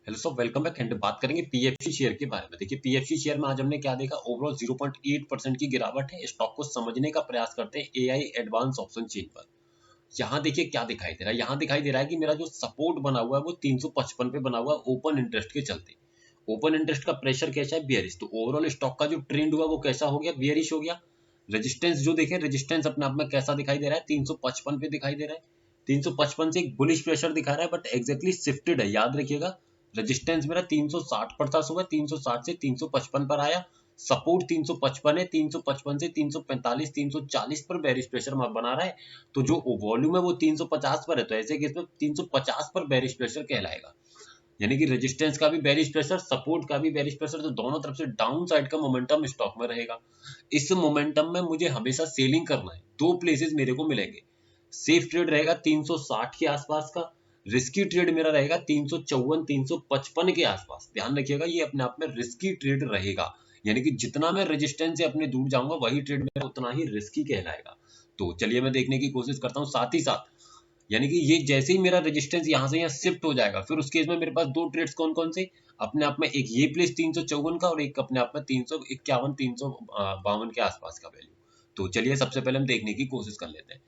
Hello सब, welcome back. And बात करेंगे पीएफसी शेयर के बारे में। देखिए पीएफसी शेयर में आज हमने क्या देखा, ओवरऑल 0.8% की गिरावट है। स्टॉक को समझने का प्रयास करते हैं एआई एडवांस ऑप्शन चेन पर। यहाँ देखिए क्या दिखाई दे रहा है, यहाँ दिखाई दे रहा है कि मेरा जो सपोर्ट बना हुआ है वो 355 पे बना हुआ है ओपन इंटरेस्ट के चलते। ओपन इंटरेस्ट का प्रेशर कैसा है, बियरिश। तो ओवरऑल स्टॉक का जो ट्रेंड हुआ वो कैसा हो गया, बियरिश हो गया। रेजिस्टेंस जो देखे, रेजिस्टेंस अपने आप में कैसा दिखाई दे रहा है, 355 पे दिखाई दे रहा है। 355 से एक बुलिश प्रेशर दिखा रहा है, बट एग्जैक्टली शिफ्टेड है, याद रखिएगा। रेजिस्टेंस मेरा 360 पर था सुबह, 360 से 355 पर आया। सपोर्ट 355 है, 355 से 345 340 पर बेरिश प्रेशर बना रहा है। तो जो वॉल्यूम है वो 350 पर है, तो ऐसे केस में 350 पर बेरिश प्रेशर कहलाएगा। यानी कि रेजिस्टेंस का भी बेरिश प्रेशर, सपोर्ट का भी बेरिश प्रेशर, तो दोनों तरफ से डाउन साइड का मोमेंटम स्टॉक में रहेगा। इस मोमेंटम में मुझे हमेशा सेलिंग करना है। दो प्लेसेस मेरे को मिलेंगे। सेफ ट्रेड रहेगा 360 के आसपास का, रिस्की ट्रेड मेरा रहेगा 354 355 के आसपास। ध्यान रखिएगा, ये अपने आप में रिस्की ट्रेड रहेगा। यानी कि जितना मैं रेजिस्टेंस से अपने दूर जाऊंगा वही ट्रेड मेरा उतना ही रिस्की कहलाएगा। तो चलिए मैं देखने की कोशिश करता हूँ साथ ही साथ। यानी कि ये जैसे ही मेरा रेजिस्टेंस यहाँ से यहाँ शिफ्ट हो जाएगा, फिर उस केस में मेरे पास दो ट्रेड्स कौन कौन से अपने आप में, एक ये प्लेस 354 का और एक अपने आप में 351 352 के आसपास का वैल्यू। तो चलिए सबसे पहले हम देखने की कोशिश कर लेते हैं।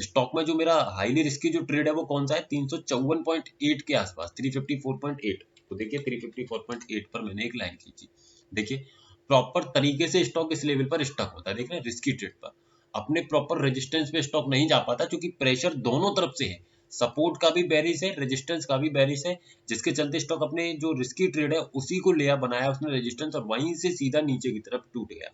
स्टॉक में जो मेरा हाईली रिस्की जो ट्रेड है वो कौन सा है, 354.8 के आसपास, 354.8। तो देखिए 354.8 पर मैंने एक लाइन खींची। देखिए प्रॉपर तरीके से स्टॉक इस लेवल पर स्टक होता है, देख रहे हैं, रिस्की ट्रेड पर। अपने प्रॉपर रेजिस्टेंस पे स्टॉक नहीं जा पाता क्योंकि प्रेशर दोनों तरफ से है। सपोर्ट का भी बेरिश है, रेजिस्टेंस का भी बेरिश है, जिसके चलते स्टॉक अपने जो रिस्की ट्रेड है उसी को लिया बनाया उसने रेजिस्टेंस, और वहीं से सीधा नीचे की तरफ टूट गया।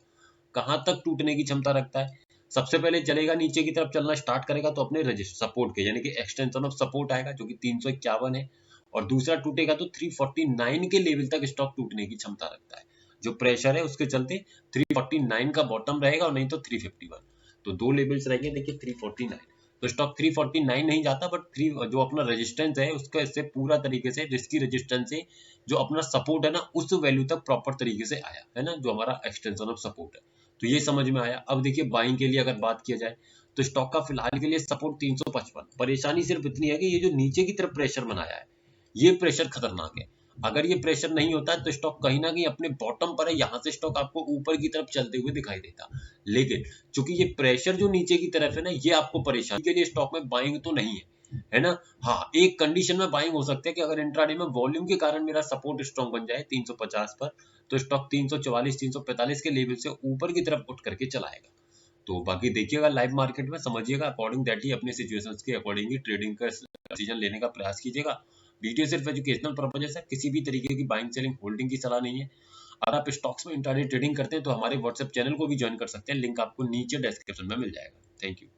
कहां तक टूटने की क्षमता रखता है, सबसे पहले चलेगा नीचे की तरफ चलना स्टार्ट करेगा तो अपने सपोर्ट के यानी कि एक्सटेंशन ऑफ सपोर्ट आएगा जो कि 351 है। और दूसरा टूटेगा तो 349 के लेवल तक स्टॉक टूटने की क्षमता रखता है। जो प्रेशर है उसके चलते 349 का बॉटम रहेगा और नहीं तो 351। तो दो लेवल्स रहेंगे। देखिए 349, तो स्टॉक 349 नहीं जाता, बट थ्री जो अपना रेजिस्टेंस है उसका इससे पूरा तरीके से रिस्की रेजिस्टेंस से जो अपना सपोर्ट है ना उस वैल्यू तक प्रॉपर तरीके से आया है ना, जो हमारा एक्सटेंशन ऑफ सपोर्ट है। तो ये समझ में आया। अब देखिए बाइंग के लिए अगर बात किया जाए तो स्टॉक का फिलहाल के लिए सपोर्ट 355। परेशानी सिर्फ इतनी है कि ये जो नीचे की तरफ प्रेशर बनाया है ये प्रेशर खतरनाक है। अगर ये प्रेशर नहीं होता है तो स्टॉक कहीं ना कहीं अपने बॉटम पर है, यहाँ से स्टॉक आपको ऊपर की तरफ चलते हुए दिखाई देता। लेकिन चूंकि ये प्रेशर जो नीचे की तरफ है ना, ये आपको परेशानी के लिए स्टॉक में बाइंग तो नहीं है ना। हाँ, एक कंडीशन में बाइंग हो सकती है कि अगर इंट्राडे में वॉल्यूम के कारण मेरा सपोर्ट स्ट्रॉन्ग बन जाए 350 पर, तो स्टॉक 344 345 के लेवल से ऊपर की तरफ उठ करके चलाएगा। तो बाकी देखिएगा लाइव मार्केट में, समझिएगा अकॉर्डिंग दैट ही अपने सिचुएशंस के अकॉर्डिंग ही ट्रेडिंग का डिसीजन लेने का प्रयास कीजिएगा। वीडियो सिर्फ एजुकेशनल पर्पजेस है, किसी भी तरीके की बाइंग सेलिंग होल्डिंग की सलाह नहीं है। अगर आप स्टॉक्स में इंट्राडे ट्रेडिंग करते हैं तो हमारे व्हाट्सएप चैनल को भी ज्वाइन कर सकते हैं, लिंक आपको नीचे डिस्क्रिप्शन में मिल जाएगा। Thank you.